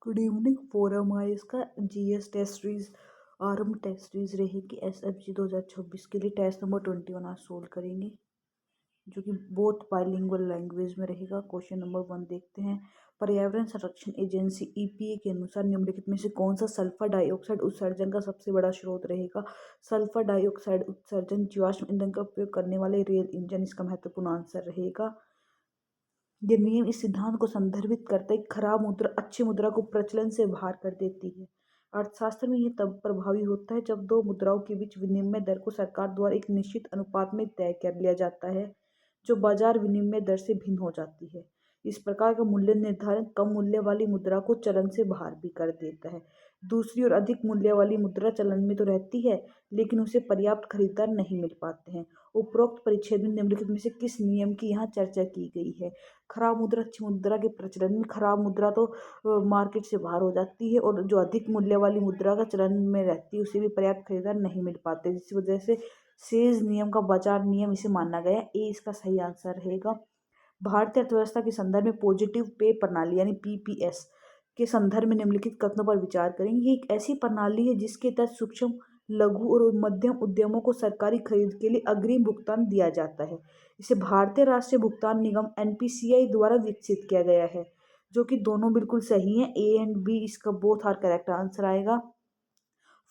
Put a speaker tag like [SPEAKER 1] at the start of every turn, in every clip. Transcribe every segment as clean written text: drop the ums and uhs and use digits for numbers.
[SPEAKER 1] Good evening. Forum है इसका GS test series आरंभ टेस्ट सीरीज रहेगी एसएफजी 2026 के लिए। टेस्ट नंबर 21 आज सोल्व करेंगे जो कि बोथ बाइलिंगुअल लैंग्वेज में रहेगा। क्वेश्चन नंबर 1 देखते हैं। पर्यावरण संरक्षण एजेंसी ईपीए के अनुसार निम्नलिखित में से कौन सा सल्फर डाइऑक्साइड उत्सर्जन का सबसे बड़ा स्रोत रहेगा। सल्फर डाइऑक्साइड उत्सर्जन जीवाश्म ईंधन का उपयोग करने वाले रेल इंजन इसका महत्वपूर्ण आंसर रहेगा। ये नियम इस सिद्धांत को संदर्भित करता है कि खराब मुद्रा अच्छी मुद्रा को प्रचलन से बाहर कर देती है। अर्थशास्त्र में यह तब प्रभावी होता है जब दो मुद्राओं के बीच विनिमय दर को सरकार द्वारा एक निश्चित अनुपात में तय कर लिया जाता है जो बाजार विनिमय दर से भिन्न हो जाती है। इस प्रकार का मूल्य निर्धारण कम मूल्य वाली मुद्रा को चलन से बाहर भी कर देता है। दूसरी ओर अधिक मूल्य वाली मुद्रा चलन में तो रहती है लेकिन उसे पर्याप्त खरीदार नहीं मिल पाते हैं। उपरोक्त परिच्छेद में निम्नलिखित में से किस नियम की यहाँ चर्चा की गई है। खराब मुद्रा अच्छी मुद्रा के प्रचलन में खराब मुद्रा तो मार्केट से बाहर हो जाती है और जो अधिक मूल्य वाली मुद्रा का चलन में रहती है उसे भी पर्याप्त खरीदार नहीं मिल पाते, जिस वजह से सेज नियम का बाजार नियम इसे माना गया। ए इसका सही आंसर रहेगा। भारतीय अर्थव्यवस्था के संदर्भ में पॉजिटिव पे प्रणाली यानी पीपीएस के संदर्भ में निम्नलिखित कथनों पर विचार करेंगे। ये एक ऐसी प्रणाली है जिसके तहत सूक्ष्म लघु और मध्यम उद्यमों को सरकारी खरीद के लिए अग्रिम भुगतान दिया जाता है। इसे भारतीय राष्ट्रीय भुगतान निगम एनपीसीआई द्वारा विकसित किया गया है, जो कि दोनों बिल्कुल सही हैं। ए एंड बी इसका बोथ आर करेक्ट आंसर आएगा।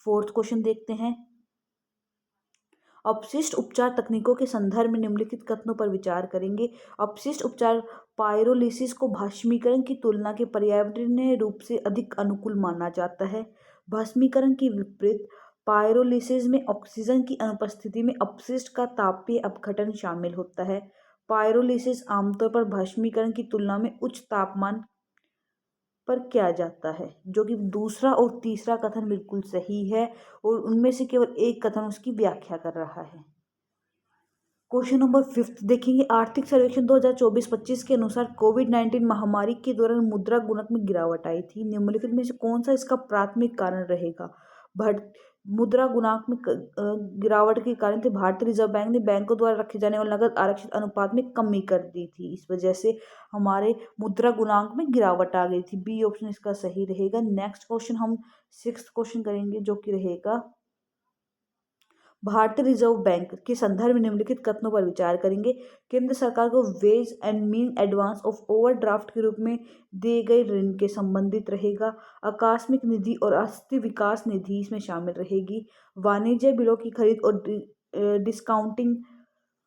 [SPEAKER 1] फोर्थ क्वेश्चन देखते हैं। अपशिष्ट उपचार तकनीकों के संदर्भ में निम्नलिखित कथनों पर विचार करेंगे। अपशिष्ट उपचार पायरोलिसिस को भस्मीकरण की तुलना के पर्यावरणीय रूप से अधिक अनुकूल माना जाता है। भस्मीकरण के विपरीत पायरोलिसिस में ऑक्सीजन की अनुपस्थिति में अपशिष्ट का तापीय अपघटन शामिल होता है। पायरोलिसिस आमतौर पर भस्मीकरण की तुलना में उच्च तापमान पर किया जाता है, जो कि दूसरा और तीसरा कथन बिल्कुल सही है और उनमें से केवल एक कथन उसकी व्याख्या कर रहा है। क्वेश्चन नंबर 5 देखेंगे। आर्थिक सर्वेक्षण 2024-25 के अनुसार कोविड-19 महामारी के दौरान मुद्रा गुणक में गिरावट आई थी। निम्नलिखित में से कौन सा इसका प्राथमिक कारण रहेगा। मुद्रा गुणांक में गिरावट के कारण थे भारतीय रिजर्व बैंक ने बैंकों द्वारा रखे जाने वाले नकद आरक्षित अनुपात में कमी कर दी थी। इस वजह से हमारे मुद्रा गुणांक में गिरावट आ गई थी। बी ऑप्शन इसका सही रहेगा। नेक्स्ट क्वेश्चन हम 6th क्वेश्चन करेंगे जो कि रहेगा भारतीय रिजर्व बैंक के संदर्भ में निम्नलिखित कथनों पर विचार करेंगे। केंद्र सरकार को ways and mean advance of overdraft के रूप में दिए गए ऋण के संबंधित रहेगा। आकस्मिक निधि और अस्थि विकास निधि इसमें शामिल रहेगी। वाणिज्य बिलों की खरीद और डिस्काउंटिंग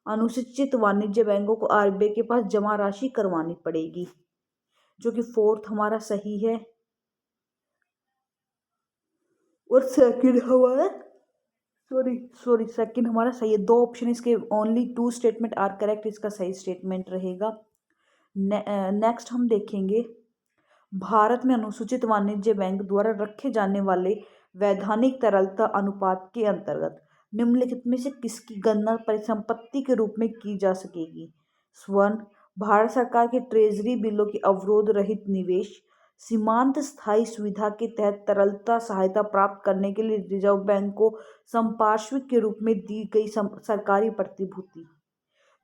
[SPEAKER 1] अनुसूचित वाणिज्य बैंकों को आरबीआई के पास जमा राशि करवानी पड़ेगी, जो कि फोर्थ हमारा सही है। और सेकंड हमारा सेकंड हमारा सही है। दो ऑप्शन इसके ओनली 2 स्टेटमेंट आर करेक्ट, इसका सही स्टेटमेंट रहेगा। नेक्स्ट हम देखेंगे। भारत में अनुसूचित वाणिज्य बैंक द्वारा रखे जाने वाले वैधानिक तरलता अनुपात के अंतर्गत निम्नलिखित में से किसकी गणना परिसंपत्ति के रूप में की जा सकेगी। 1. भारत सरकार के ट्रेजरी बिलों की अवरोध रहित निवेश। सीमांत स्थायी सुविधा के तहत तरलता सहायता प्राप्त करने के लिए रिजर्व बैंक को संपार्श्विक के रूप में दी गई सरकारी प्रतिभूति,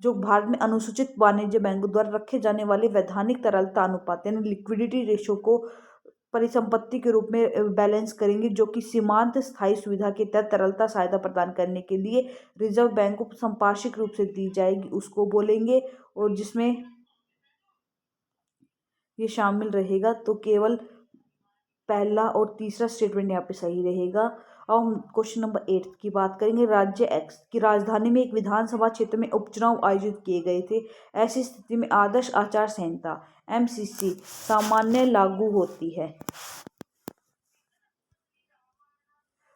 [SPEAKER 1] जो भारत में अनुसूचित वाणिज्य बैंकों द्वारा रखे जाने वाले वैधानिक तरलता अनुपात यानी लिक्विडिटी रेशो को परिसंपत्ति के रूप में बैलेंस करेंगे, जो कि सीमांत स्थायी सुविधा के तहत तरलता सहायता प्रदान करने के लिए रिजर्व बैंक को संपार्श्विक रूप से दी जाएगी, उसको बोलेंगे। और जिसमें ये शामिल रहेगा, तो केवल पहला और तीसरा स्टेटमेंट यहाँ पे सही रहेगा। अब हम क्वेश्चन नंबर 8 की बात करेंगे। राज्य एक्स की राजधानी में एक विधानसभा क्षेत्र में उपचुनाव आयोजित किए गए थे। ऐसी स्थिति में आदर्श आचार संहिता एमसीसी सामान्य लागू होती है,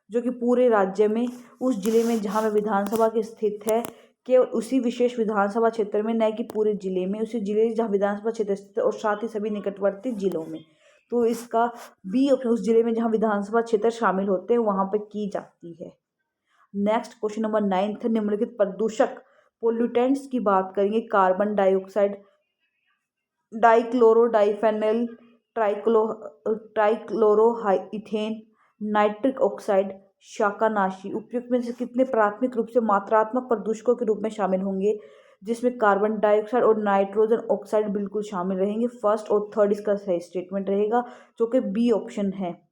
[SPEAKER 1] जो कि पूरे राज्य में उस जिले में जहाँ में विधानसभा की स्थित है, केवल उसी विशेष विधानसभा क्षेत्र में, न कि पूरे जिले में, उसी जिले जहाँ विधानसभा क्षेत्र स्थित है और साथ ही सभी निकटवर्ती जिलों में। तो इसका बी ऑप्शन उस जिले में जहाँ विधानसभा क्षेत्र शामिल होते हैं वहां पर की जाती है। नेक्स्ट क्वेश्चन नंबर 9 निम्नलिखित प्रदूषक पोल्यूटेंट्स की बात करेंगे। Carbon dioxide, dichloro diphenyl, trichloroethane, nitric oxide, शाकानाशी उपयुक्त में से कितने प्राथमिक रूप से मात्रात्मक प्रदूषकों के रूप में शामिल होंगे। जिसमें कार्बन डाइऑक्साइड और नाइट्रोजन ऑक्साइड बिल्कुल शामिल रहेंगे। फर्स्ट और थर्ड इसका सही स्टेटमेंट रहेगा, जो कि बी ऑप्शन है।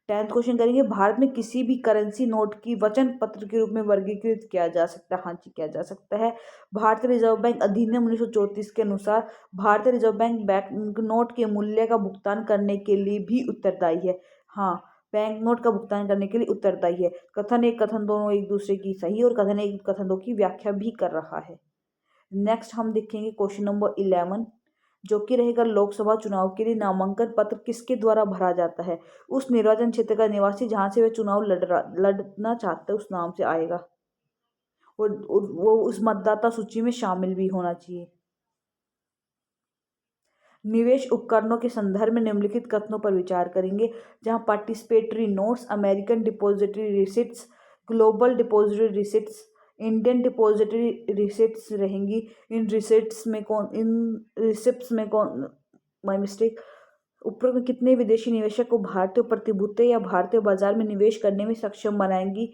[SPEAKER 1] 10th क्वेश्चन करेंगे, भारत में किसी भी करेंसी नोट की वचन पत्र के रूप में वर्गीकृत किया जा सकता है। हाँ जी, किया जा सकता है। भारतीय रिजर्व बैंक अधिनियम 1934 के अनुसार भारतीय रिजर्व बैंक नोट के मूल्य का भुगतान करने के लिए भी उत्तरदायी है। हाँ, बैंक नोट का भुगतान करने के लिए उत्तरदायी है। कथन एक कथन दोनों एक दूसरे की सही और कथन एक कथन दो की व्याख्या भी कर रहा है। नेक्स्ट हम देखेंगे क्वेश्चन नंबर 11, जो कि रहेगा लोकसभा चुनाव के लिए नामांकन पत्र किसके द्वारा भरा जाता है। उस निर्वाचन क्षेत्र का निवासी जहां से वह चुनाव लड़ना चाहता है उस नाम से आएगा, और वो उस मतदाता सूची में शामिल भी होना चाहिए। निवेश उपकरणों के संदर्भ में निम्नलिखित कथनों पर विचार करेंगे, जहां participatory notes, American depository receipts, global depository receipts, Indian depository receipts रहेंगी। इन रिसिप्ट्स में कौन माय मिस्टेक उपरोक्त में कितने विदेशी निवेशक को भारतीय प्रतिभूति या भारतीय बाजार में निवेश करने में सक्षम बनाएंगी।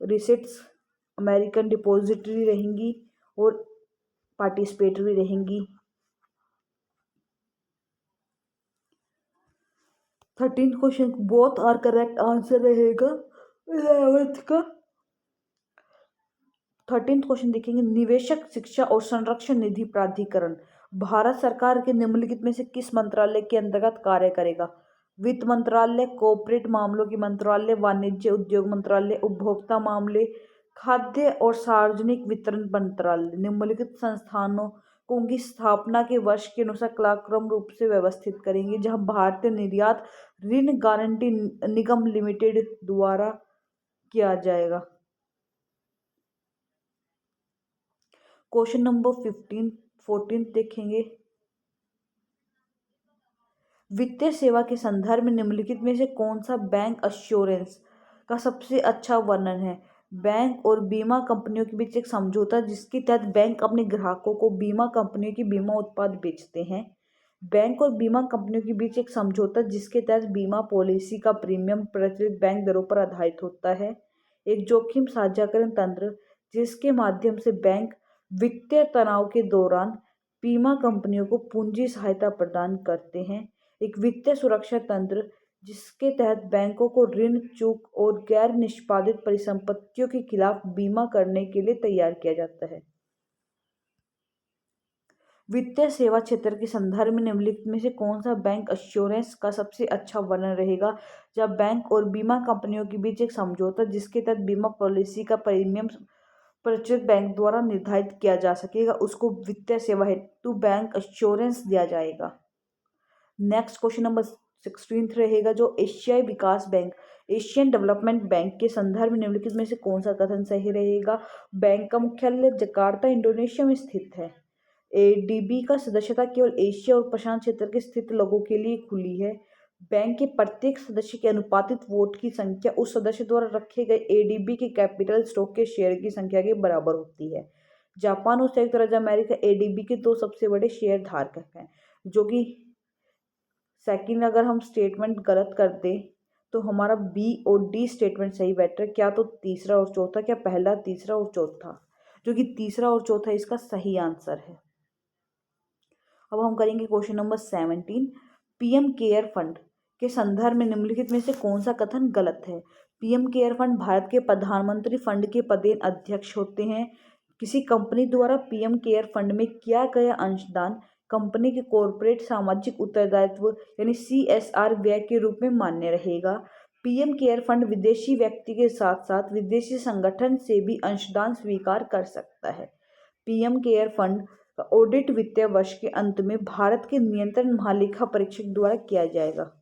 [SPEAKER 1] रिसिट्स अमेरिकन डिपॉजिटरी रहेंगी और पार्टिसिपेटरी रहेंगी। 13th question both are correct answer रहेगा 11th का। 13th क्वेश्चन देखेंगे, निवेशक शिक्षा और संरक्षण निधि प्राधिकरण भारत सरकार के निम्नलिखित में से किस मंत्रालय के अंतर्गत कार्य करेगा। वित्त मंत्रालय, कॉर्पोरेट मामलों की मंत्रालय, वाणिज्य उद्योग मंत्रालय, उपभोक्ता मामले, खाद्य और सार्वजनिक वितरण मंत्रालय। निम्नलिखित संस्थानों को उनकी स्थापना के वर्ष के अनुसार कालक्रम रूप से व्यवस्थित करेंगे, जहां भारतीय निर्यात ऋण गारंटी निगम लिमिटेड द्वारा किया जाएगा। क्वेश्चन नंबर 14 देखेंगे, वित्तीय सेवा के संदर्भ में निम्नलिखित में से कौन सा बैंक अश्योरेंस का सबसे अच्छा वर्णन है। बैंक और बीमा कंपनियों के बीच एक समझौता जिसके तहत बैंक अपने ग्राहकों को बीमा कंपनियों की बीमा उत्पाद बेचते हैं। बैंक और बीमा कंपनियों के बीच एक समझौता जिसके तहत बीमा पॉलिसी का प्रीमियम प्रचलित बैंक दरों पर आधारित होता है। एक जोखिम साझाकरण तंत्र जिसके माध्यम से बैंक वित्तीय तनाव के दौरान बीमा कंपनियों को पूंजी सहायता प्रदान करते हैं। एक वित्तीय सुरक्षा तंत्र जिसके तहत बैंकों को ऋण, चूक और गैर निष्पादित परिसंपत्तियों के खिलाफ बीमा करने के लिए तैयार किया जाता है। वित्तीय सेवा क्षेत्र के संदर्भ में निम्नलिखित में से कौन सा बैंक अश्योरेंस का सबसे अच्छा वर्णन रहेगा। जब बैंक और बीमा कंपनियों के बीच एक समझौता जिसके तहत बीमा पॉलिसी का प्रीमियम प्रचलित बैंक द्वारा निर्धारित किया जा सकेगा, उसको वित्तीय सेवा हेतु बैंक अश्योरेंस दिया जाएगा। नेक्स्ट क्वेश्चन नंबर 16 रहेगा, जो एशियाई विकास बैंक, एशियन डेवलपमेंट बैंक के संदर्भ में निम्नलिखित में से कौन सा कथन सही रहेगा। बैंक का मुख्यालय जकार्ता, इंडोनेशिया में स्थित है। एडीबी का सदस्यता केवल एशिया और प्रशांत क्षेत्र के स्थित लोगों के लिए खुली है। बैंक के प्रत्येक सदस्य के अनुपातित वोट की संख्या उस सदस्य द्वारा रखे गए एडीबी के कैपिटल स्टॉक के शेयर की संख्या के बराबर होती है। जापान और संयुक्त राज्य अमेरिका एडीबी के दो सबसे बड़े शेयर धारक हैं, जो कि सेकंड अगर हम स्टेटमेंट गलत कर दें तो हमारा बी और डी स्टेटमेंट सही बेटर, क्या तो तीसरा और चौथा, क्या पहला, तीसरा और चौथा, जो कि तीसरा और चौथा इसका सही आंसर है। अब हम करेंगे question number 17, PM care fund के संदर्भ में निम्नलिखित में से कौन सा कथन गलत है। पीएम केयर फंड भारत के प्रधानमंत्री फंड के पदेन अध्यक्ष होते हैं। किसी कंपनी द्वारा पीएम केयर फंड में किया गया अंशदान कंपनी के कॉर्पोरेट सामाजिक उत्तरदायित्व यानी CSR व्यय के रूप में मान्य रहेगा। पीएम केयर फंड विदेशी व्यक्ति के साथ साथ विदेशी संगठन से भी अंशदान स्वीकार कर सकता है। पीएम केयर फंड का ऑडिट वित्तीय वर्ष के अंत में भारत के नियंत्रण महालेखा परीक्षक द्वारा किया जाएगा।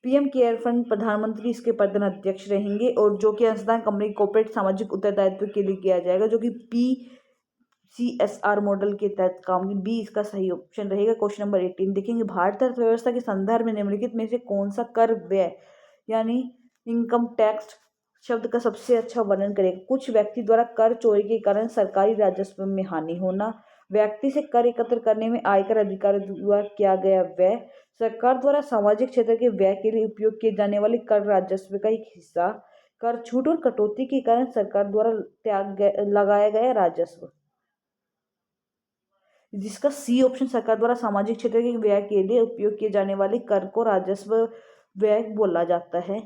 [SPEAKER 1] पीएम केयर फंड प्रधानमंत्री इसके प्रधान अध्यक्ष रहेंगे और जो कि अंशदान कंपनी कॉर्पोरेट सामाजिक उत्तरदायित्व के लिए किया जाएगा, जो कि PCSR मॉडल के तहत काम की। बी इसका सही ऑप्शन रहेगा। क्वेश्चन नंबर 18 देखेंगे, भारतीय अर्थव्यवस्था के संदर्भ में निम्नलिखित में से कौन सा कर व्यय यानी इनकम टैक्स शब्द का सबसे अच्छा वर्णन करेगा। कुछ व्यक्ति द्वारा कर चोरी के कारण सरकारी राजस्व में हानि होना, व्यक्ति से कर एकत्र करने में आयकर अधिकारी द्वारा किया गया व्यय, सरकार द्वारा सामाजिक क्षेत्र के व्यय के लिए उपयोग किए जाने वाले कर राजस्व का एक हिस्सा, कर छूट और कटौती के कारण सरकार द्वारा लगाया गया राजस्व, जिसका सी ऑप्शन सरकार द्वारा सामाजिक क्षेत्र के व्यय के लिए उपयोग किए जाने वाले कर को राजस्व व्यय बोला जाता है।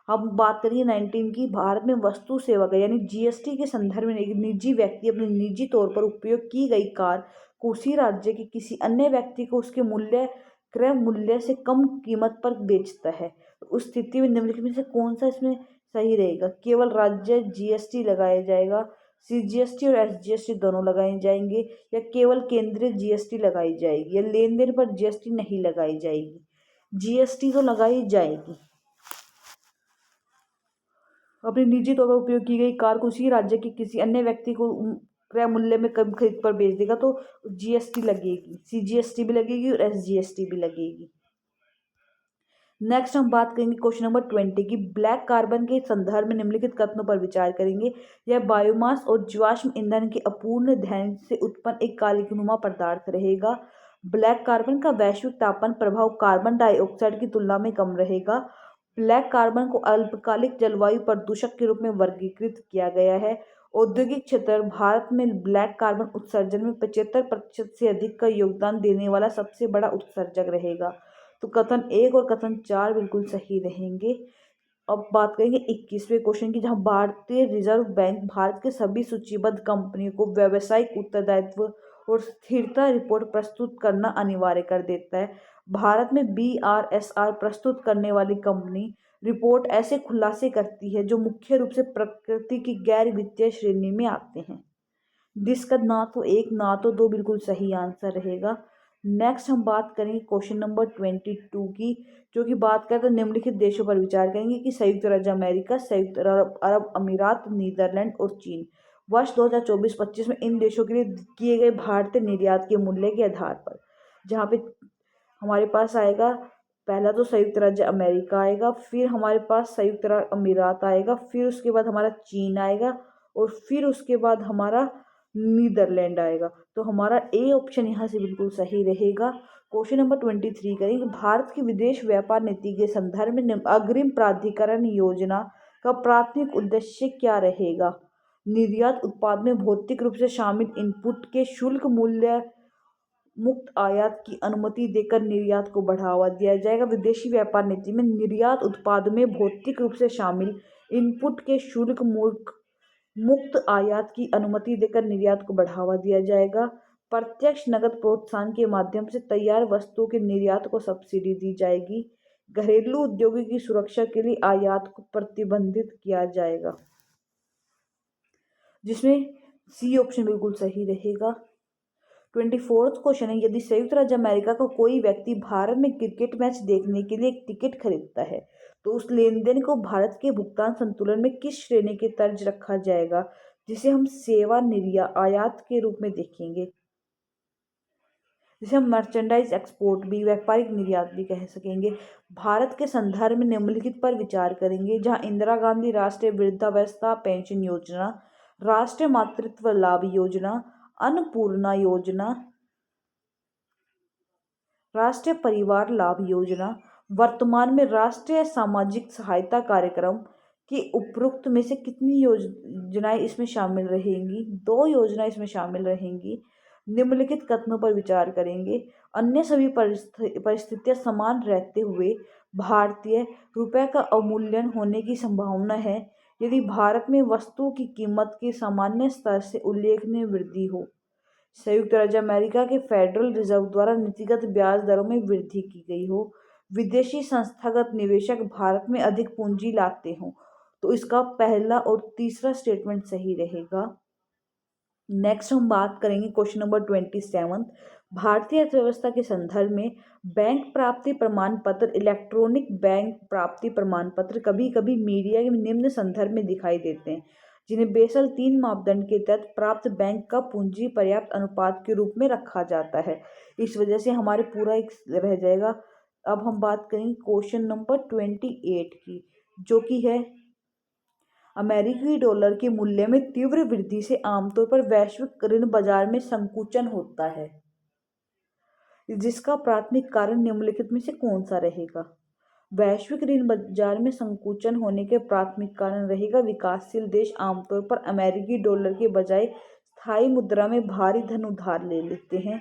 [SPEAKER 1] अब बात करिए 19 की। भारत में वस्तु सेवा कर यानी जीएसटी के संदर्भ में एक निजी व्यक्ति अपने निजी तौर पर उपयोग की गई कार को उसी राज्य के किसी अन्य व्यक्ति को उसके मूल्य क्रय मूल्य से कम कीमत पर बेचता है। तो उस स्थिति में निम्नलिखित में से कौन सा इसमें सही रहेगा? केवल राज्य जीएसटी लगाया जाएगा, सीजीएसटी और एसजीएसटी दोनों लगाए जाएंगे, या केवल केंद्रीय जीएसटी लगाई जाएगी, या लेन देन पर जीएसटी नहीं लगाई जाएगी? जीएसटी तो लगाई जाएगी। अपने निजी तौर पर उपयोग की गई कार को उसी राज्य के किसी अन्य व्यक्ति को क्रय मूल्य में कम खरीद पर बेच देगा तो जीएसटी लगेगी, सीजीएसटी भी लगेगी और एसजीएसटी भी लगेगी। नेक्स्ट हम बात करेंगे क्वेश्चन नंबर 20 की। ब्लैक कार्बन के संदर्भ में निम्नलिखित कथनों पर विचार करेंगे। यह बायोमास और जीवाश्म ईंधन के अपूर्ण दहन से उत्पन्न एक कालिकनुमा पदार्थ रहेगा। ब्लैक कार्बन का वैश्विक तापमान प्रभाव कार्बन डाइऑक्साइड की तुलना में कम रहेगा। ब्लैक कार्बन को अल्पकालिक जलवायु प्रदूषक के रूप में वर्गीकृत किया गया है। औद्योगिक क्षेत्र भारत में ब्लैक कार्बन उत्सर्जन में 75% से अधिक का योगदान देने वाला सबसे बड़ा उत्सर्जक रहेगा। तो कथन 1 और कथन 4 बिल्कुल सही रहेंगे। अब बात करेंगे 21वें क्वेश्चन की, जहां भारतीय रिजर्व बैंक भारत के सभी सूचीबद्ध कंपनियों को व्यावसायिक उत्तरदायित्व और स्थिरता रिपोर्ट प्रस्तुत करना अनिवार्य कर देता है। भारत में बीआरएसआर प्रस्तुत करने वाली कंपनी रिपोर्ट ऐसे खुलासे करती है जो मुख्य रूप से प्रकृति की गैर वित्तीय श्रेणी में आते हैं, जिसका ना तो 1 ना तो 2 बिल्कुल सही आंसर रहेगा। नेक्स्ट हम बात करेंगे क्वेश्चन नंबर 22 की, जो कि बात करते हैं निम्नलिखित देशों पर विचार करेंगे कि संयुक्त राज्य अमेरिका, संयुक्त अरब अमीरात, नीदरलैंड और चीन वर्ष 2024-25 में इन देशों के लिए किए गए भारतीय निर्यात के मूल्य के आधार पर, जहाँ पे हमारे पास आएगा पहला तो संयुक्त राज्य अमेरिका आएगा, फिर हमारे पास संयुक्त अरब अमीरात आएगा, फिर उसके बाद हमारा चीन आएगा और फिर उसके बाद हमारा नीदरलैंड आएगा। तो हमारा ए ऑप्शन यहाँ से बिल्कुल सही रहेगा। क्वेश्चन नंबर 23 करेंगे। भारत की विदेश व्यापार नीति के संदर्भ में अग्रिम प्राधिकरण योजना का प्राथमिक उद्देश्य क्या रहेगा? निर्यात उत्पाद में भौतिक रूप से शामिल इनपुट के शुल्क मूल्य मुक्त आयात की अनुमति देकर निर्यात को बढ़ावा दिया जाएगा। विदेशी व्यापार नीति में निर्यात उत्पाद में भौतिक रूप से शामिल इनपुट के शुल्क मुक्त आयात की अनुमति देकर निर्यात को बढ़ावा दिया जाएगा। प्रत्यक्ष नकद प्रोत्साहन के माध्यम से तैयार वस्तुओं के निर्यात को सब्सिडी दी जाएगी। घरेलू उद्योगों की सुरक्षा के लिए आयात को प्रतिबंधित किया जाएगा, जिसमें सी ऑप्शन बिल्कुल सही रहेगा। 24th क्वेश्चन है, यदि संयुक्त राज्य अमेरिका का कोई व्यक्ति भारत में क्रिकेट मैच देखने के लिए एक टिकट खरीदता है तो उस लेन देन को भारत के भुगतान संतुलन में किस श्रेणी के तर्ज रखा जाएगा, जिसे हम सेवा निर्यात आयात के रूप में देखेंगे, जिसे हम मर्चेंडाइज एक्सपोर्ट भी, व्यापारिक निर्यात भी कह सकेंगे। भारत के संदर्भ में निम्नलिखित पर विचार करेंगे, जहां इंदिरा गांधी राष्ट्रीय वृद्धावस्था पेंशन योजना, राष्ट्रीय मातृत्व लाभ योजना, अन्नपूर्णा योजना, राष्ट्रीय परिवार लाभ योजना, वर्तमान में राष्ट्रीय सामाजिक सहायता कार्यक्रम की उपरोक्त में से कितनी योजनाएं इसमें शामिल रहेंगी? 2 योजनाएं इसमें शामिल रहेंगी। निम्नलिखित कथनों पर विचार करेंगे। अन्य सभी परिस्थितियां समान रहते हुए भारतीय रुपये का अवमूल्यन होने की संभावना है यदि भारत में वस्तुओं की कीमत के सामान्य स्तर से उल्लेखनीय वृद्धि हो। संयुक्त राज्य अमेरिका के फेडरल रिजर्व द्वारा नीतिगत ब्याज दरों में वृद्धि की गई हो। विदेशी संस्थागत निवेशक भारत में अधिक पूंजी लाते हों। तो इसका पहला और तीसरा स्टेटमेंट सही रहेगा। नेक्स्ट हम बात करेंगे क्वेश्चन नंबर 27। भारतीय अर्थव्यवस्था के संदर्भ में बैंक प्राप्ति प्रमाण पत्र, इलेक्ट्रॉनिक बैंक प्राप्ति प्रमाण पत्र कभी कभी मीडिया के निम्न संदर्भ में दिखाई देते हैं, जिन्हें बेसल 3 मापदंड के तहत प्राप्त बैंक का पूंजी पर्याप्त अनुपात के रूप में रखा जाता है। इस वजह से हमारे पूरा एक रह जाएगा। अब हम बात करेंगे क्वेश्चन नंबर 28 की, जो कि है अमेरिकी डॉलर के मूल्य में तीव्र वृद्धि से आमतौर पर वैश्विक ऋण बाजार में संकुचन होता है, जिसका प्राथमिक कारण निम्नलिखित में से कौन सा रहेगा? वैश्विक ऋण बाजार में संकुचन होने के प्राथमिक कारण रहेगा विकासशील देश आमतौर पर अमेरिकी डॉलर के बजाय स्थायी मुद्रा में भारी धन उधार ले लेते हैं,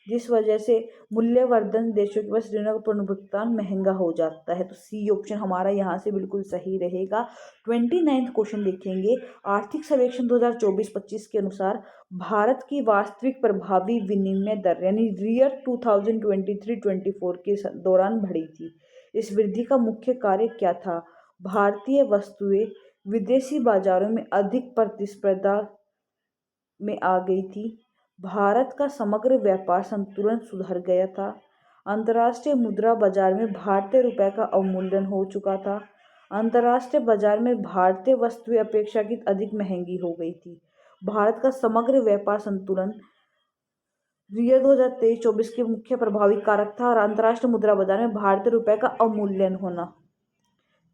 [SPEAKER 1] जिस वजह से मूल्यवर्धन देशों के पास ऋणों का पुनर्भुगतान महंगा हो जाता है। तो सी ऑप्शन हमारा यहाँ से बिल्कुल सही रहेगा। 29वां क्वेश्चन देखेंगे। आर्थिक सर्वेक्षण 2024-25 के अनुसार भारत की वास्तविक प्रभावी विनिमय दर यानी रियल 2023-24 के दौरान बढ़ी थी। इस वृद्धि का मुख्य कार्य क्या था? भारतीय वस्तुएं विदेशी बाजारों में अधिक प्रतिस्पर्धा में आ गई थी। भारत का समग्र व्यापार संतुलन सुधर गया था। अंतर्राष्ट्रीय मुद्रा बाजार में भारतीय रुपये का अवमूल्यन हो चुका था। अंतर्राष्ट्रीय बाजार में भारतीय वस्तुएं अपेक्षाकृत अधिक महंगी हो गई थी। भारत का समग्र व्यापार संतुलन रियल 2023-24 के मुख्य प्रभावी कारक था और अंतर्राष्ट्रीय मुद्रा बाजार में भारतीय रुपये का अवमूल्यन होना।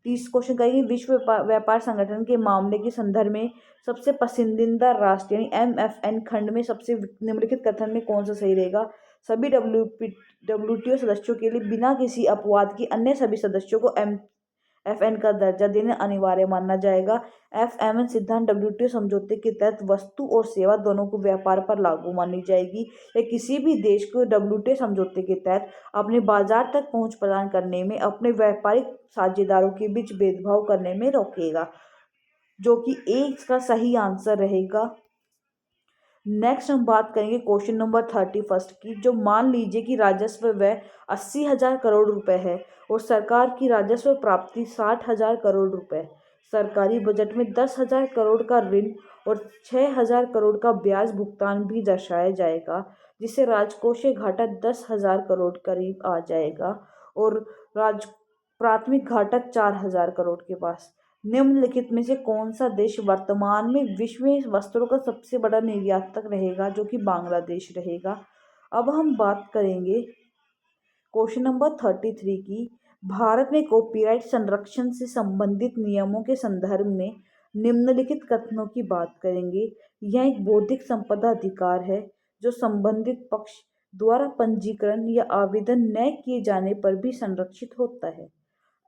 [SPEAKER 1] 30 क्वेश्चन कहेंगे। विश्व व्यापार संगठन के मामले के संदर्भ में सबसे पसंदीदा राष्ट्र यानी MFN खंड में सबसे निम्नलिखित कथन में कौन सा सही रहेगा? सभी WTO सदस्यों के लिए बिना किसी अपवाद के अन्य सभी सदस्यों को MFN का दर्जा देना अनिवार्य माना जाएगा। FMN सिद्धांत WTO समझौते के तहत वस्तु और सेवा दोनों को व्यापार पर लागू मानी जाएगी। यह किसी भी देश को WTO समझौते के तहत अपने बाजार तक पहुंच प्रदान करने में अपने व्यापारिक साझेदारों के बीच भेदभाव करने में रोकेगा, जो कि ए इसका सही आंसर रहेगा। नेक्स्ट हम बात करेंगे क्वेश्चन नंबर 31 की, जो मान लीजिए कि राजस्व व्यय 80,000 करोड़ रुपए है और सरकार की राजस्व प्राप्ति 60,000 करोड़ रुपए। सरकारी बजट में 10,000 करोड़ का ऋण और 6,000 करोड़ का ब्याज भुगतान भी दर्शाया जाएगा, जिससे राजकोषीय घाटा 10,000 करोड़ करीब आ जाएगा और प्राथमिक घाटा 4,000 करोड़ के पास। निम्नलिखित में से कौन सा देश वर्तमान में विश्व में वस्त्रों का सबसे बड़ा निर्यातक रहेगा? जो कि बांग्लादेश रहेगा। अब हम बात करेंगे क्वेश्चन नंबर 33 की। भारत में कॉपीराइट संरक्षण से संबंधित नियमों के संदर्भ में निम्नलिखित कथनों की बात करेंगे। यह एक बौद्धिक संपदा अधिकार है जो संबंधित पक्ष द्वारा पंजीकरण या आवेदन न किए जाने पर भी संरक्षित होता है।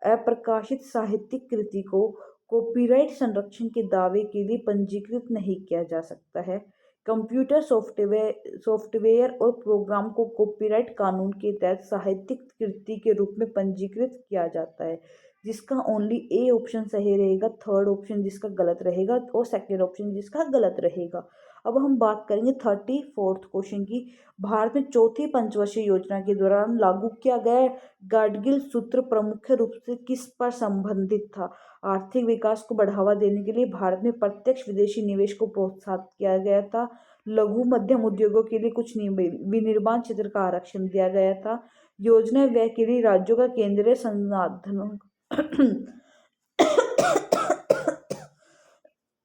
[SPEAKER 1] अप्रकाशित साहित्यिक कृति को कॉपीराइट संरक्षण के दावे के लिए पंजीकृत नहीं किया जा सकता है। कंप्यूटर सॉफ्टवेयर और प्रोग्राम को कॉपीराइट कानून के तहत साहित्यिक कृति के रूप में पंजीकृत किया जाता है, जिसका ओनली ए ऑप्शन सही रहेगा, थर्ड ऑप्शन जिसका गलत रहेगा और सेकेंड ऑप्शन जिसका गलत रहेगा। अब हम बात करेंगे 34th क्वेश्चन की। भारत में चौथी पंचवर्षीय योजना के दौरान लागू किया गया गाडगिल सूत्र प्रमुख रूप से किस पर संबंधित था? आर्थिक विकास को बढ़ावा देने के लिए भारत में प्रत्यक्ष विदेशी निवेश को प्रोत्साहित किया गया था। लघु मध्यम उद्योगों के लिए कुछ विनिर्माण क्षेत्र का आरक्षण दिया गया था। योजना व्यय के लिए राज्यों का केंद्रीय संसाधनों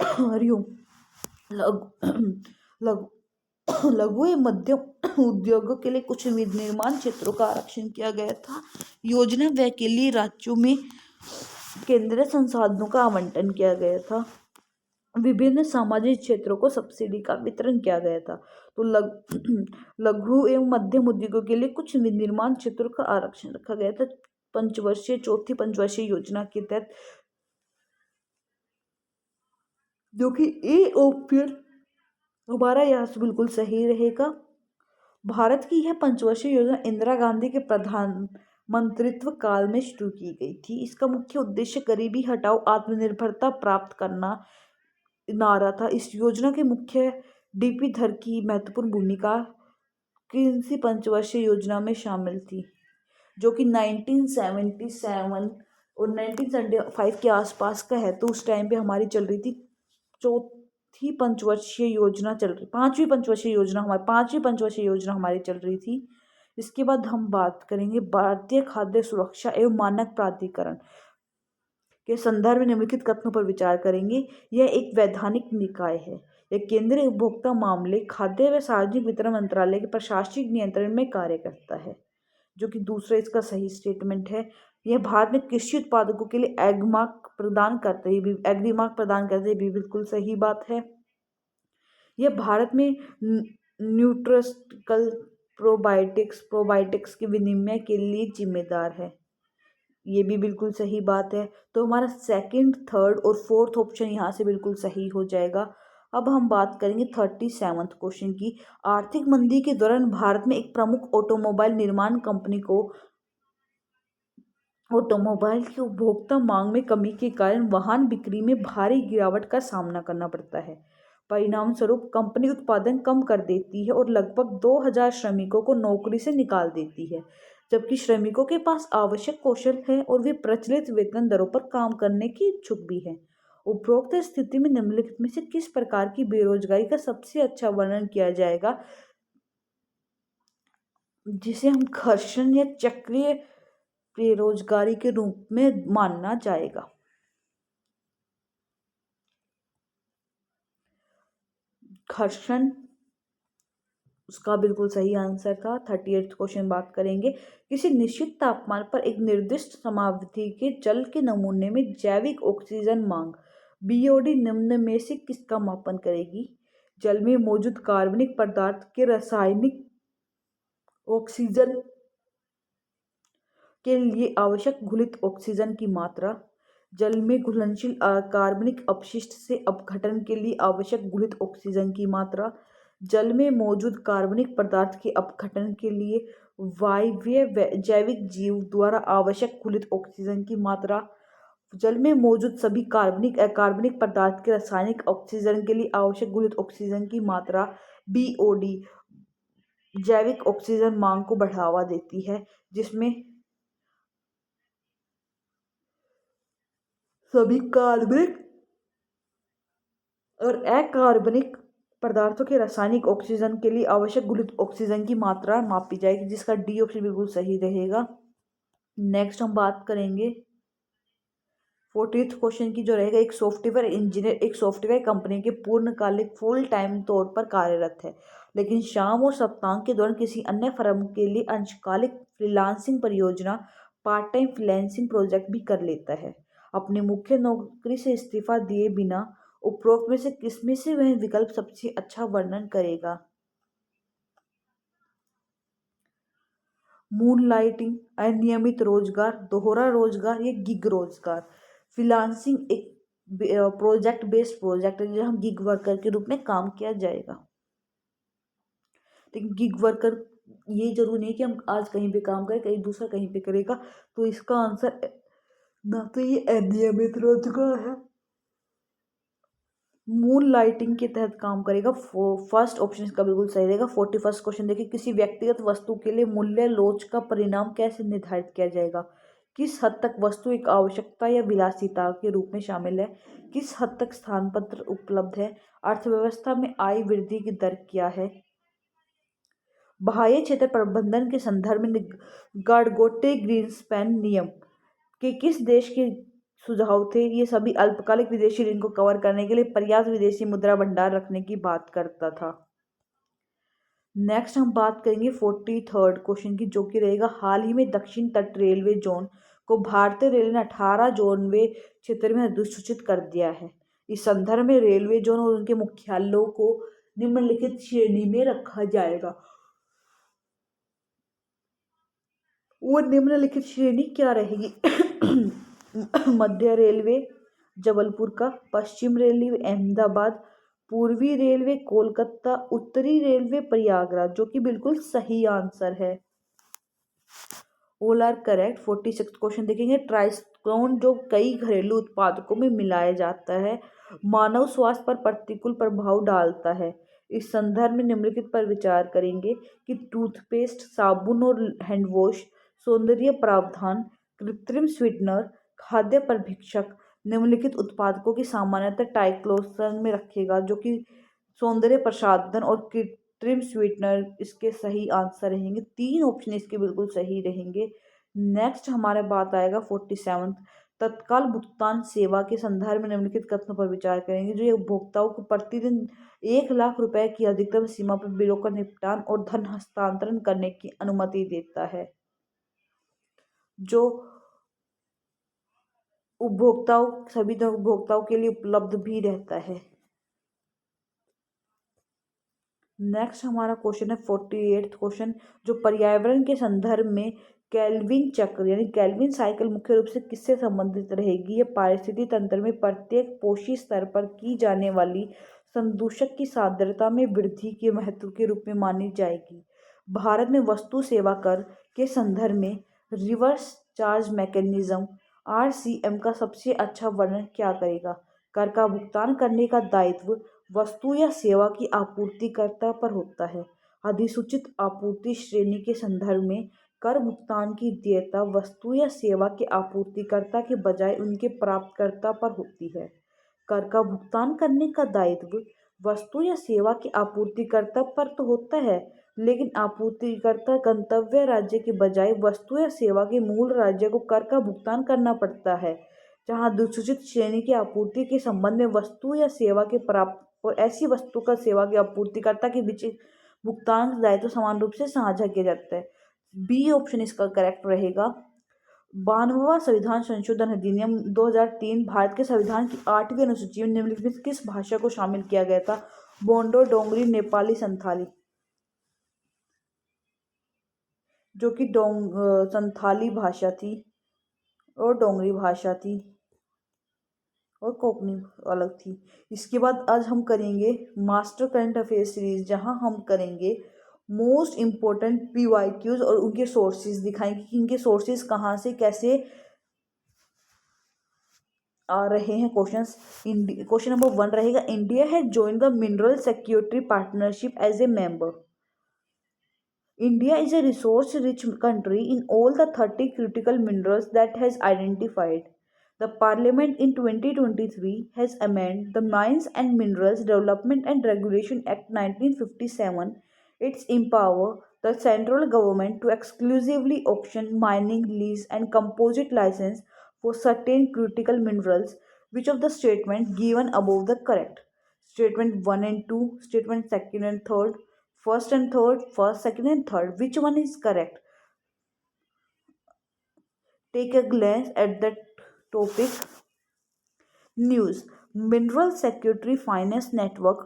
[SPEAKER 1] हरिओम लघु एवं मध्यम उद्योगों के लिए कुछ विनिर्माण क्षेत्रों का आरक्षण किया गया था। योजना व्यय के लिए राज्यों में केंद्रीय संसाधनों का आवंटन किया गया था। विभिन्न सामाजिक क्षेत्रों को सब्सिडी का वितरण किया गया था। तो लघु एवं मध्यम उद्योगों के लिए कुछ विनिर्माण क्षेत्रों का आरक्षण रखा गया था चौथी पंचवर्षीय योजना के तहत, जो कि ए ऑप्शन हमारा यहाँ से बिल्कुल सही रहेगा। भारत की यह पंचवर्षीय योजना इंदिरा गांधी के प्रधानमंत्रित्व काल में शुरू की गई थी। इसका मुख्य उद्देश्य गरीबी हटाओ आत्मनिर्भरता प्राप्त करना नारा था। इस योजना के मुख्य डीपी धर की महत्वपूर्ण भूमिका किसी पंचवर्षीय योजना में शामिल थी, जो कि 1977 और 1975 के आसपास का है। तो उस टाइम पे हमारी चल रही थी पांचवी पंचवर्षीय योजना हमारी चल रही थी। इसके बाद हम बात करेंगे भारतीय खाद्य सुरक्षा एवं मानक प्राधिकरण के संदर्भ में निम्नलिखित कथनों पर विचार करेंगे। यह एक वैधानिक निकाय है। यह केंद्रीय उपभोक्ता मामले, खाद्य व सार्वजनिक वितरण मंत्रालय के प्रशासनिक नियंत्रण में कार्य करता है, जो कि दूसरा इसका सही स्टेटमेंट है। यह भारत में कृषि उत्पादकों के लिए एग्रीमार्क प्रदान करते भी बिल्कुल सही बात है। यह भारत में न्यूट्रास्यूटिकल प्रोबायोटिक्स के विनिमय के लिए जिम्मेदार है। ये भी बिल्कुल सही बात है। तो हमारा सेकंड, थर्ड और फोर्थ ऑप्शन यहाँ से बिल्कुल सही हो जाएगा। अब हम बात करेंगे 37वें क्वेश्चन की। आर्थिक मंदी के दौरान भारत में एक प्रमुख ऑटोमोबाइल निर्माण कंपनी को ऑटोमोबाइल की उपभोक्ता मांग में कमी के कारण वाहन बिक्री में भारी गिरावट का सामना करना पड़ता है। परिणाम स्वरूप कंपनी उत्पादन कम कर देती है और लगभग 2000 श्रमिकों को नौकरी से निकाल देती है, जबकि श्रमिकों के पास आवश्यक कौशल है और वे प्रचलित वेतन दरों पर काम करने की इच्छुक भी हैं। उपरोक्त स्थिति में निम्नलिखित में से किस प्रकार की बेरोजगारी का सबसे अच्छा वर्णन किया जाएगा, जिसे हम घर्षण या चक्रीय बेरोजगारी के रूप में मानना जाएगा। घर्षण उसका बिल्कुल सही आंसर था। 38 क्वेश्चन बात करेंगे। किसी निश्चित तापमान पर एक निर्दिष्ट समावधि के जल के नमूने में जैविक ऑक्सीजन मांग बीओडी निम्न में से किसका मापन करेगी? जल में मौजूद कार्बनिक पदार्थ के रासायनिक ऑक्सीजन के लिए आवश्यक घुलित ऑक्सीजन की मात्रा, जल में घुलनशील कार्बनिक अपशिष्ट से अपघटन के लिए आवश्यक घुलित ऑक्सीजन की मात्रा, जल में मौजूद कार्बनिक पदार्थ के अपघटन के लिए वायवीय जैविक जीव द्वारा आवश्यक घुलित ऑक्सीजन की मात्रा, जल में मौजूद सभी कार्बनिक अकार्बनिक पदार्थ के रासायनिक ऑक्सीजन के लिए आवश्यक घुलित ऑक्सीजन की मात्रा। बीओडी जैविक ऑक्सीजन मांग को बढ़ावा देती है, जिसमें सभी कार्बनिक और अकार्बनिक पदार्थों के रासायनिक ऑक्सीजन के लिए आवश्यक घुलित ऑक्सीजन की मात्रा मापी जाएगी, जिसका डी ऑप्शन बिल्कुल सही रहेगा। नेक्स्ट हम बात करेंगे 40th क्वेश्चन की, जो रहेगा एक सॉफ्टवेयर इंजीनियर एक सॉफ्टवेयर कंपनी के पूर्णकालिक फुल टाइम तौर पर कार्यरत है, लेकिन शाम और सप्ताह के दौरान किसी अन्य फर्म के लिए अंशकालिक फ्रीलांसिंग परियोजना पार्ट टाइम फ्रीलांसिंग प्रोजेक्ट भी कर लेता है। अपनी मुख्य नौकरी से इस्तीफा दिए बिना उपरोक्त में से किसमें से वह विकल्प सबसे अच्छा वर्णन करेगा? मूनलाइटिंग, अनियमित रोजगार, दोहरा रोजगार या गिग रोजगार। फ्रीलांसिंग एक प्रोजेक्ट बेस्ड प्रोजेक्ट है जहाँ गिग वर्कर के रूप में काम किया जाएगा। लेकिन गिग वर्कर ये जरूरी नहीं कि हम आज कहीं पे काम करें, कहीं दूसरा कहीं पे करेगा। तो इसका आंसर ना तो ये अनियमित रोजगार है, मून लाइटिंग के तहत काम करेगा। फर्स्ट ऑप्शन इसका बिल्कुल सही रहेगा। 41st क्वेश्चन देखिए, किसी व्यक्तिगत वस्तु के लिए मूल्य लोच का परिणाम कैसे निर्धारित किया जाएगा? किस हद तक वस्तु एक आवश्यकता या विलासिता के रूप में शामिल है? किस हद तक स्थानांतरण उपलब्ध है? अर्थव्यवस्था में आय वृद्धि की दर क्या है? बाह्य क्षेत्र प्रबंधन के संदर्भ में गारगोटे ग्रीनस्पैन नियम के किस देश के सुझाव थे? ये सभी अल्पकालिक विदेशी ऋण को कवर करने के लिए पर्याप्त विदेशी मुद्रा भंडार रखने की बात करता था। नेक्स्ट हम बात करेंगे 43rd क्वेश्चन की, जो कि रहेगा हाल ही में दक्षिण तट रेलवे जोन को भारतीय रेलवे ने 18 जोनवे क्षेत्र में अधिसूचित कर दिया है। इस संदर्भ में रेलवे जोन और उनके मुख्यालयों को निम्नलिखित श्रेणी में रखा जाएगा। वो निम्नलिखित श्रेणी क्या रहेगी? मध्य रेलवे जबलपुर का, पश्चिम रेलवे अहमदाबाद, पूर्वी रेलवे कोलकाता, उत्तरी रेलवे प्रयागराज, जो कि बिल्कुल सही आंसर है। All are correct. 46 क्वेश्चन देखेंगे। ट्राइस्टोन जो कई घरेलू उत्पादकों में मिलाया जाता है, मानव स्वास्थ्य पर प्रतिकूल प्रभाव डालता है। इस संदर्भ में निम्नलिखित पर विचार करेंगे कि टूथपेस्ट, साबुन और हैंडवॉश, सौंदर्य प्रावधान, कृत्रिम स्वीटनर, खाद्य प्रभिक्षक निम्नलिखित उत्पादकों की सामान्यतः ट्राइक्लोसन में रखेगा, जो कि सौंदर्य प्रसाधन और कृत्रिम स्वीटनर इसके सही आंसर रहेंगे। 3 ऑप्शन इसके बिल्कुल सही रहेंगे। नेक्स्ट हमारे बात आएगा 47 तत्काल भुगतान सेवा के संदर्भ में निम्नलिखित कथनों पर विचार करेंगे, जो ये उपभोक्ताओं को प्रतिदिन 1 लाख रुपए की अधिकतम सीमा पर बिलों का निपटान और धन हस्तांतरण करने की अनुमति देता है, जो सभी उपभोक्ताओं के लिए उपलब्ध भी रहता है। नेक्स्ट हमारा क्वेश्चन है 48th क्वेश्चन, जो पर्यावरण के संदर्भ में केल्विन चक्र यानी केल्विन साइकिल मुख्य रूप से किससे संबंधित रहेगी? यह पारिस्थितिक तंत्र में प्रत्येक पोषी स्तर पर की जाने वाली संदूषक की सांद्रता में वृद्धि के महत्व के रूप में मानी जाएगी। भारत में वस्तु सेवा कर के संदर्भ में रिवर्स चार्ज मैकेनिज्म RCM का सबसे अच्छा वर्णन क्या करेगा? कर का भुगतान करने का दायित्व वस्तु या सेवा की आपूर्तिकर्ता पर होता है। अधिसूचित आपूर्ति श्रेणी के संदर्भ में कर भुगतान की देयता वस्तु या सेवा के आपूर्तिकर्ता के बजाय उनके प्राप्तकर्ता पर होती है। कर का भुगतान करने का दायित्व वस्तु या सेवा के आपूर्तिकर्ता पर तो होता है, लेकिन आपूर्तिकर्ता गंतव्य राज्य के बजाय वस्तु या सेवा के मूल राज्य को कर का भुगतान करना पड़ता है। जहां अधिसूचित श्रेणी की आपूर्ति के संबंध में वस्तु या सेवा के प्राप्त और ऐसी वस्तु का सेवा के आपूर्तिकर्ता के बीच भुगतान दायित्व समान रूप से साझा किया जाता है। बी ऑप्शन इसका करेक्ट रहेगा। 92वां संविधान संशोधन अधिनियम 2003 भारत के संविधान की 8वीं अनुसूची में निम्नलिखित किस भाषा को शामिल किया गया था? बोडो, डोगरी, नेपाली, संथाली। जो कि संथाली भाषा थी और डोगरी भाषा थी और कोंकणी अलग थी। इसके बाद आज हम करेंगे मास्टर करंट अफेयर सीरीज, जहां हम करेंगे मोस्ट इम्पोर्टेंट PYQs और उनके सोर्सेज दिखाएंगे कि इनके सोर्सेज कहाँ से कैसे आ रहे हैं क्वेश्चंस। क्वेश्चन नंबर 1 रहेगा, India has joined the mineral security partnership as a member. India is a resource-rich country in all the 30 critical minerals that has identified. The Parliament in 2023 has amended the Mines and Minerals Development and Regulation Act 1957. It's empower the central government to exclusively auction mining lease and composite license for certain critical minerals. Which of the statement given above the correct? Statement 1 and 2, statement 2nd and 3rd, first and third, first, second and third. Which one is correct? Take a glance at the topic. News, mineral security finance network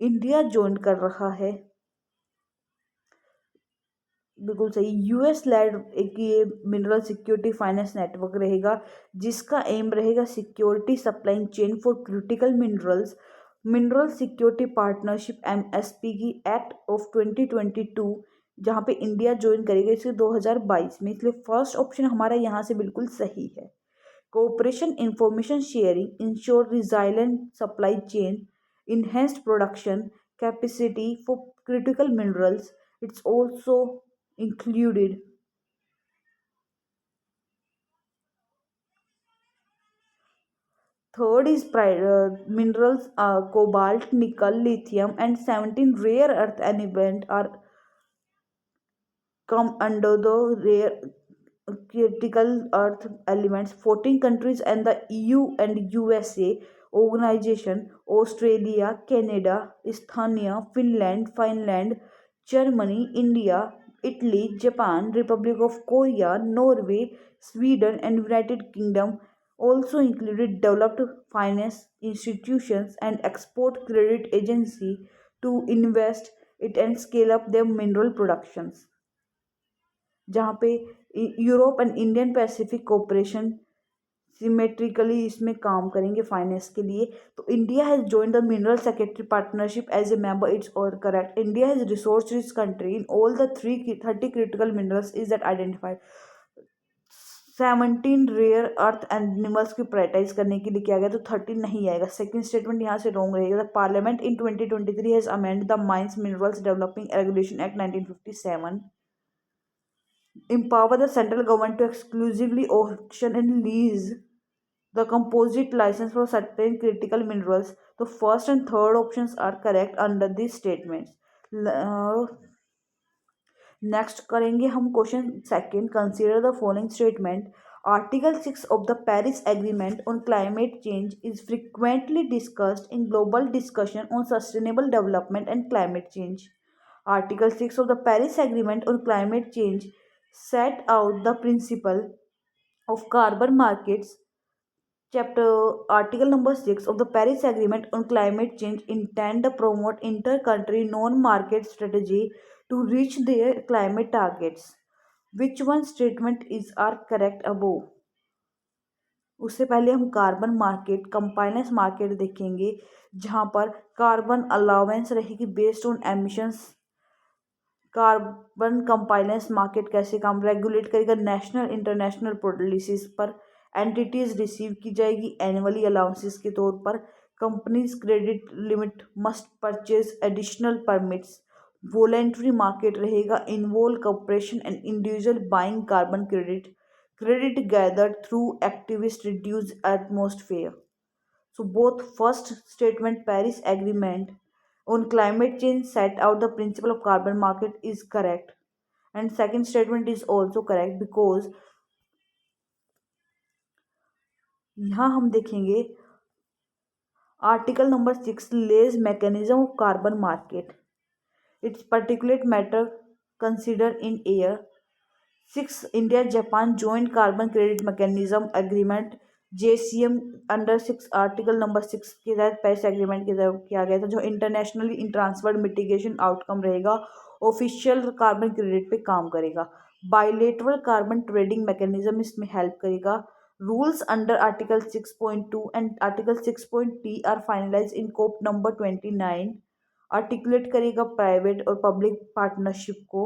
[SPEAKER 1] India join कर रहा है। बिल्कुल सही, US lead एक ये mineral security finance network रहेगा, जिसका M रहेगा security supply chain for critical minerals. Mineral security partnership MSP की एक्ट ऑफ 2022 जहाँ पे इंडिया ज्वाइन करेगा इसे 2022 में, इसलिए फर्स्ट ऑप्शन हमारा यहाँ से बिल्कुल सही है। Cooperation, information sharing, ensure resilient supply chain, enhanced production capacity for critical minerals. It's also included. Third is minerals, cobalt, nickel, lithium, and 17 rare earth elements are come under the rare critical earth elements. 14 countries and the EU and USA organization, Australia, Canada, Estonia, Finland, Germany, India, Italy, Japan, Republic of Korea, Norway, Sweden, and United Kingdom also included developed finance institutions and export credit agency to invest it and scale up their mineral productions. जहाँ पे Europe and Indian Pacific cooperation symmetrically इसमें काम करेंगे finance के लिए। तो India has join the mineral security partnership as a member. It's और correct. India has resource rich country in all the 30 critical minerals is that identified. 17 rare earth animals की prioritize करने के लिए किया गया, तो 30 नहीं आएगा। सेकंड स्टेटमेंट यहाँ से रॉन्ग रहेगा। The parliament in 2023 has amend the mines minerals developing regulation act 1957. Empower the central government to exclusively auction and lease the composite license for certain critical minerals. The first and third options are correct under these statements. Next करेंगे हम question second. Consider the following statement. Article 6 of the Paris Agreement on Climate Change is frequently discussed in global discussion on sustainable development and climate change. Article 6 of the Paris Agreement on Climate Change set out the principle of carbon markets. Article number 6 of the Paris Agreement on Climate Change intend to promote inter-country non-market strategy to reach their climate targets. Which one statement is are correct above. उससे पहले हम carbon market compliance market देखेंगे, जहां पर carbon allowance रहेगी based on emissions. Carbon compliance market कैसे काम regulate करेगा, नेशनल इंटरनेशनल पॉलिसीज पर एंटिटीज रिसीव की जाएगी एनुअली अलाउंसेस के तौर पर। Companies credit limit must purchase additional permits. Voluntary market रहेगा, involve corporation and individual buying carbon credit. Credit gathered through activists reduce atmosphere. So both first statement, Paris Agreement on climate change set out the principle of carbon market is correct, and second statement is also correct because यहाँ हम देखेंगे article number 6 lays mechanism of carbon market. Its particulate matter considered in air. 6. India Japan Joint Carbon Credit Mechanism Agreement JCM under 6 article number 6 के तहत Paris agreement के तहत किया गया था, जो internationally in transferred mitigation outcome रहेगा, official carbon credit पे काम करेगा। बाइलेटरल कार्बन ट्रेडिंग मैकेनिज्म इसमें हेल्प करेगा। Rules under article 6.2 and article 6.3 are finalise in COP number 29। Articulate करेगा प्राइवेट और पब्लिक पार्टनरशिप को,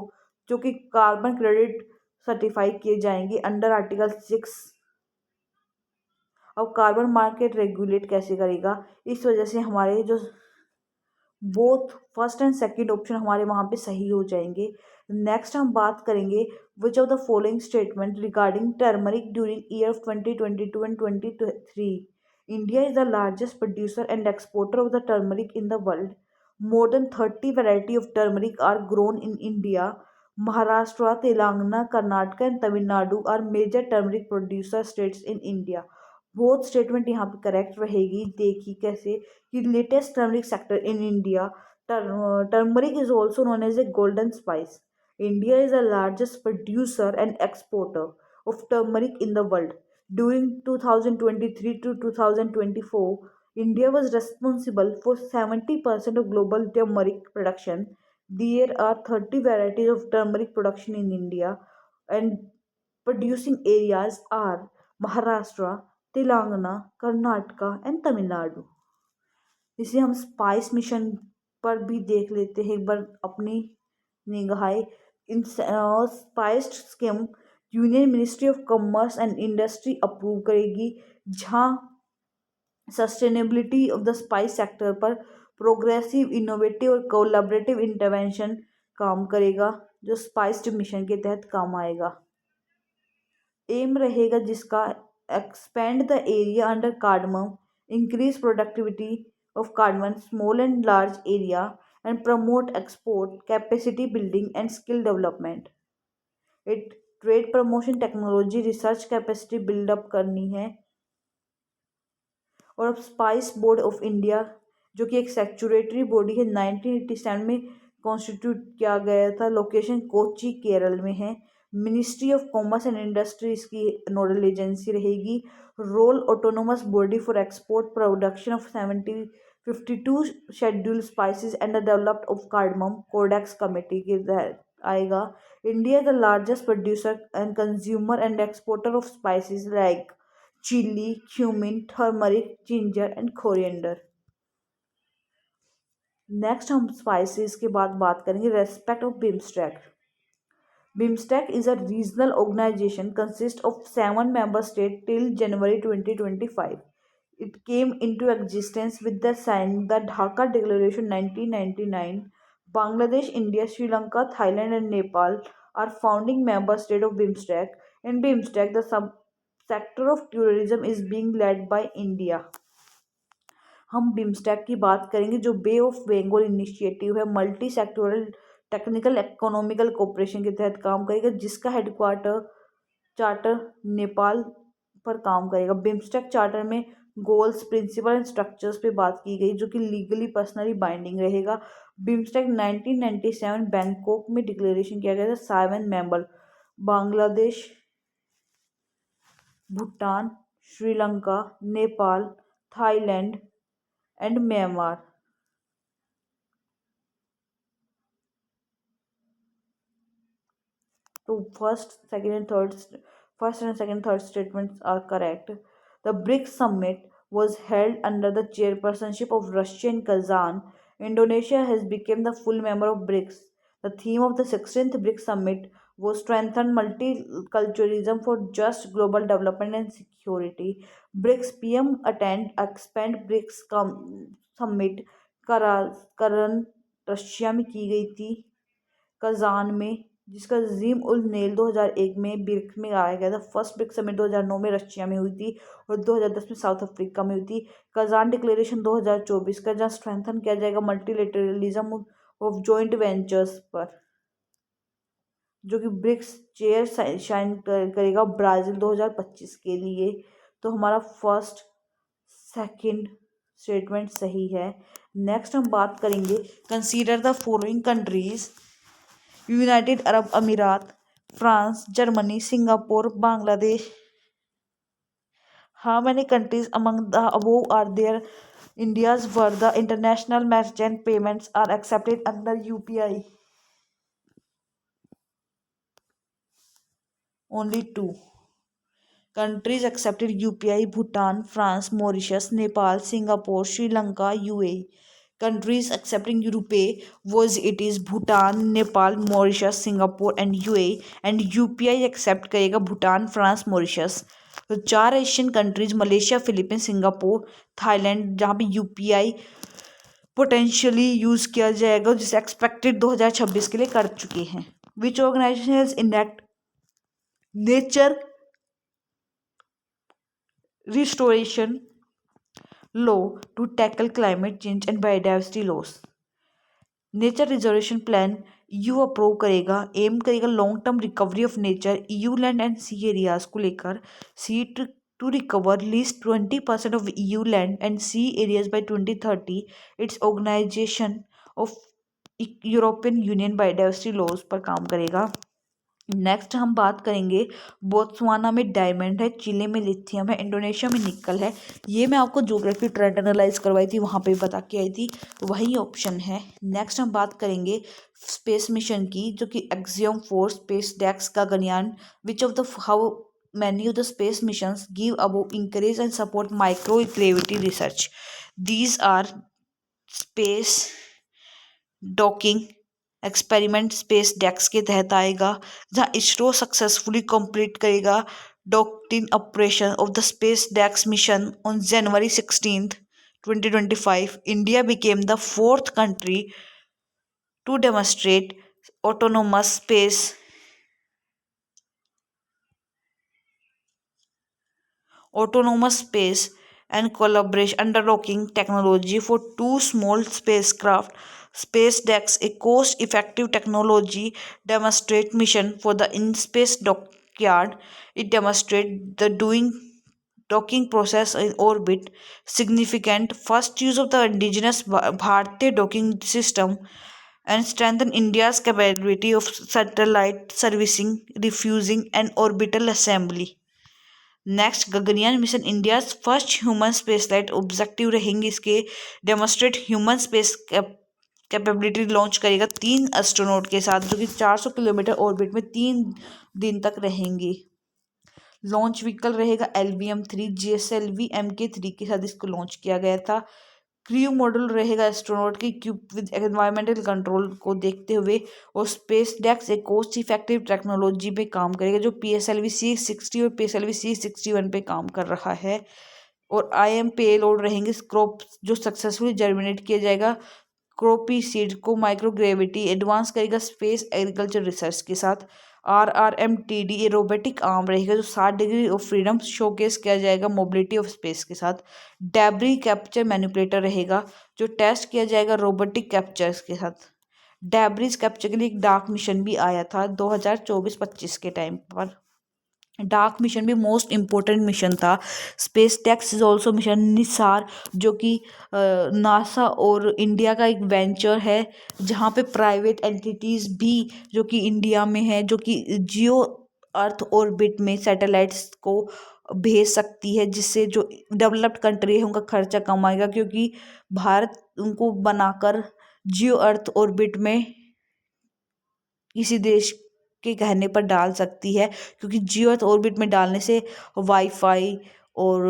[SPEAKER 1] जो कि कार्बन क्रेडिट सर्टिफाई किए जाएंगे अंडर आर्टिकल 6। अब कार्बन मार्केट रेगुलेट कैसे करेगा, इस वजह से हमारे जो both first and second option हमारे वहाँ पे सही हो जाएंगे। नेक्स्ट हम बात करेंगे विच of the following statement regarding turmeric during year of 2022 and 2023। India is the largest producer and exporter of the turmeric in the world. More than 30 variety of turmeric are grown in India. Maharashtra, Telangana, Karnataka and Tamil Nadu are major turmeric producer states in India. Both statement यहाँ पे correct रहेगी। देखिए कैसे कि latest turmeric sector in India, turmeric is also known as a golden spice. India is the largest producer and exporter of turmeric in the world. During 2023 to 2024, India was responsible for 70% of global turmeric production. There are 30 varieties of turmeric production in India, and producing areas are Maharashtra, Telangana, Karnataka and Tamil Nadu. इसे हम spice mission पर भी देख लेते हैं एक बार अपनी निगाहें। In spiced scheme union ministry of commerce and industry approve करेगी, जहां sustainability of the spice sector पर प्रोग्रेसिव, इनोवेटिव और कोलैबोरेटिव इंटरवेंशन काम करेगा, जो स्पाइस्ड मिशन के तहत काम आएगा। एम रहेगा जिसका expand the area under cardamom, increase productivity of cardamom small and large area, and promote export capacity building and skill development. it trade promotion technology research capacity build up करनी है। और अब स्पाइस बोर्ड ऑफ इंडिया, जो कि एक statutory body है, 1987 में constitute किया गया था। लोकेशन कोची केरल में है। Ministry of commerce and industry इसकी नोडल एजेंसी रहेगी। Role autonomous body for export production of 52 schedule spices and the developed of cardamom codex committee के तहत आएगा। India the largest producer and consumer and exporter of spices like chili, cumin, turmeric, ginger and coriander। Next हम spices के बाद बात करेंगे respect of BIMSTEC. BIMSTEC is a regional organisation consist of 7 member states till January 2025। It came into existence with the signing the Dhaka Declaration 1999। Bangladesh, India, Sri Lanka, Thailand and Nepal are founding member states of BIMSTEC। In BIMSTEC, the sector of tourism is being led by India। हम BIMSTEC की बात करेंगे, जो बे of Bengal initiative है, multi sectoral technical economical cooperation के तहत काम करेगा, जिसका हेडक्वार्टर चार्टर नेपाल पर काम करेगा। बिम्स्टेक चार्टर में गोल्स, प्रिंसिपल एंड स्ट्रक्चर्स पे बात की गई, जो कि लीगली पर्सनली बाइंडिंग रहेगा। बिम्स्टेक 1997 बैंकॉक में डिक्लेरेशन किया गया था। 7 member Bangladesh, Bhutan, Sri Lanka, Nepal, Thailand and Myanmar. तो first and second, third statements are correct. The BRICS summit was held under the chairpersonship of Russia and Kazan. Indonesia has become the full member of BRICS. The theme of the 16th BRICS summit was strengthen multiculturalism for just global development and security. BRICS PM attend expand BRICS summit Karan Russia में की गई थी, Kazan में, जिसका gym उल nail 2001 में BRICS में आया गया था। फर्स्ट ब्रिक्स समिट 2009 में रशिया में हुई थी और 2010 में साउथ अफ्रीका में हुई थी। कजान डिक्लेरेशन 2024 का, जहाँ स्ट्रेंथन किया जाएगा मल्टीलेटरलिज्म ऑफ जॉइंट वेंचर्स पर, जो कि ब्रिक्स चेयर शाइन करेगा ब्राज़ील 2025 के लिए। तो हमारा फर्स्ट सेकंड स्टेटमेंट सही है। नेक्स्ट हम बात करेंगे, consider the following countries: United Arab Emirates, France, Germany, Singapore, Bangladesh. How many countries among the above are there India's where the international merchant payments are accepted under UPI? Only 2 countries accepted UPI: Bhutan, France, Mauritius, Nepal, Singapore, Sri Lanka, UAE. Countries accepting RuPay it is Bhutan, Nepal, Mauritius, Singapore and UAE. And UPI accept करेगा Bhutan, France, Mauritius. तो 4 Asian countries, Malaysia, Philippine, Singapore, Thailand, जहाँ पे UPI potentially use किया जाएगा, जिसे expected 2026 के लिए कर चुके हैं। Which organization has enact nature restoration law to tackle climate change and biodiversity loss. Nature reservation plan EU approve करेगा, एम करेगा long term recovery of nature, EU land and sea areas को लेकर। See to recover least 20% of EU land and sea areas by 2030। It's organization of European Union biodiversity laws पर काम करेगा। Next हम बात करेंगे, बोत्सवाना में डायमंड है, चिले में लिथियम है, इंडोनेशिया में निकल है। ये मैं आपको ज्योग्राफी ट्रेंड एनालाइज करवाई थी, वहाँ पे बता के आई थी, तो वही ऑप्शन है। नेक्स्ट हम बात करेंगे स्पेस मिशन की, जो कि Axiom 4 SpaDeX Gaganyaan. Which of the how many of the space missions give above encourage and support microgravity research? These are space docking experiment SpaDeX के तहत आएगा, जहां इसरो सक्सेसफुली कंप्लीट करेगा docking operation of the SpaDeX mission on January 16, 2025. India became the 4th country to demonstrate autonomous space and collaboration underlocking technology for 2 small spacecraft. SpaceDex, a cost-effective technology demonstrate mission for the in-space dockyard. It demonstrates the docking process in orbit. Significant first use of the indigenous Bharatiya docking system and strengthen India's capability of satellite servicing, refueling and orbital assembly. Next, Gaganyaan mission India first human spaceflight objective रहेंगे इसके, demonstrate human space capability launch करेगा 3 astronaut के साथ, जो कि 400 kilometre orbit में 3 दिन तक रहेंगे। लॉन्च व्हीकल रहेगा LVM-3, GSLV Mk3 के साथ इसको लॉन्च किया गया था। क्रू मॉडल रहेगा एस्ट्रोनॉट की इक्विप विद एनवायरमेंटल कंट्रोल को देखते हुए, और स्पेस डेक्स एक कोस्ट इफेक्टिव टेक्नोलॉजी पे काम करेगा, जो PSLV C60 और PSLV C61 पे काम कर रहा है। और IM पेलोड रहेंगे क्रॉप, जो सक्सेसफुली जर्मिनेट किया जाएगा क्रोपी सीड को माइक्रोग्रेविटी एडवांस करेगा स्पेस एग्रीकल्चर रिसर्च के साथ। RRMTD ये रोबोटिक आर्म रहेगा, जो 60 डिग्री ऑफ फ्रीडम शोकेस किया जाएगा मोबिलिटी ऑफ स्पेस के साथ। डेब्री कैप्चर मैनिपुलेटर रहेगा, जो टेस्ट किया जाएगा रोबोटिक कैप्चर्स के साथ। डेब्रीज कैप्चर के लिए एक डार्क मिशन भी आया था 2024-25 के टाइम पर। डार्क मिशन भी मोस्ट इम्पोर्टेंट मिशन था। SpaceX is also mission NISAR, जो कि नासा और इंडिया का एक वेंचर है, जहाँ पे प्राइवेट एंटिटीज़ भी जो कि इंडिया में है, जो कि जियो अर्थ ऑर्बिट में सैटेलाइट्स को भेज सकती है, जिससे जो डेवलप्ड कंट्री है उनका खर्चा कम आएगा, क्योंकि भारत उनको बनाकर जियो अर्थ ऑर्बिट में किसी देश के कहने पर डाल सकती है, क्योंकि जियो अर्थ ऑर्बिट में डालने से वाईफाई और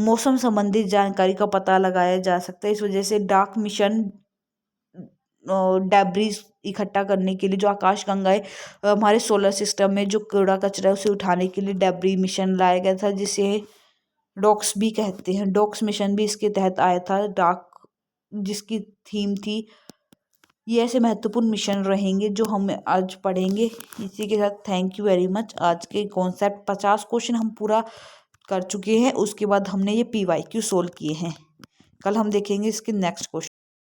[SPEAKER 1] मौसम संबंधित जानकारी का पता लगाया जा सकता है। इस वजह से डार्क मिशन डेब्रिस इकट्ठा करने के लिए, जो आकाशगंगा है हमारे सोलर सिस्टम में जो कूड़ा कचरा है उसे उठाने के लिए डेब्री मिशन लाया गया था, जिसे डॉक्स भी कहते हैं। डॉक्स मिशन भी इसके तहत आया था, डार्क जिसकी थीम थी। ये ऐसे महत्वपूर्ण मिशन रहेंगे जो हम आज पढ़ेंगे। इसी के साथ थैंक यू वेरी मच। आज के कॉन्सेप्ट 50 क्वेश्चन हम पूरा कर चुके हैं। उसके बाद हमने ये PYQ सोल्व किए हैं। कल हम देखेंगे इसके नेक्स्ट क्वेश्चन।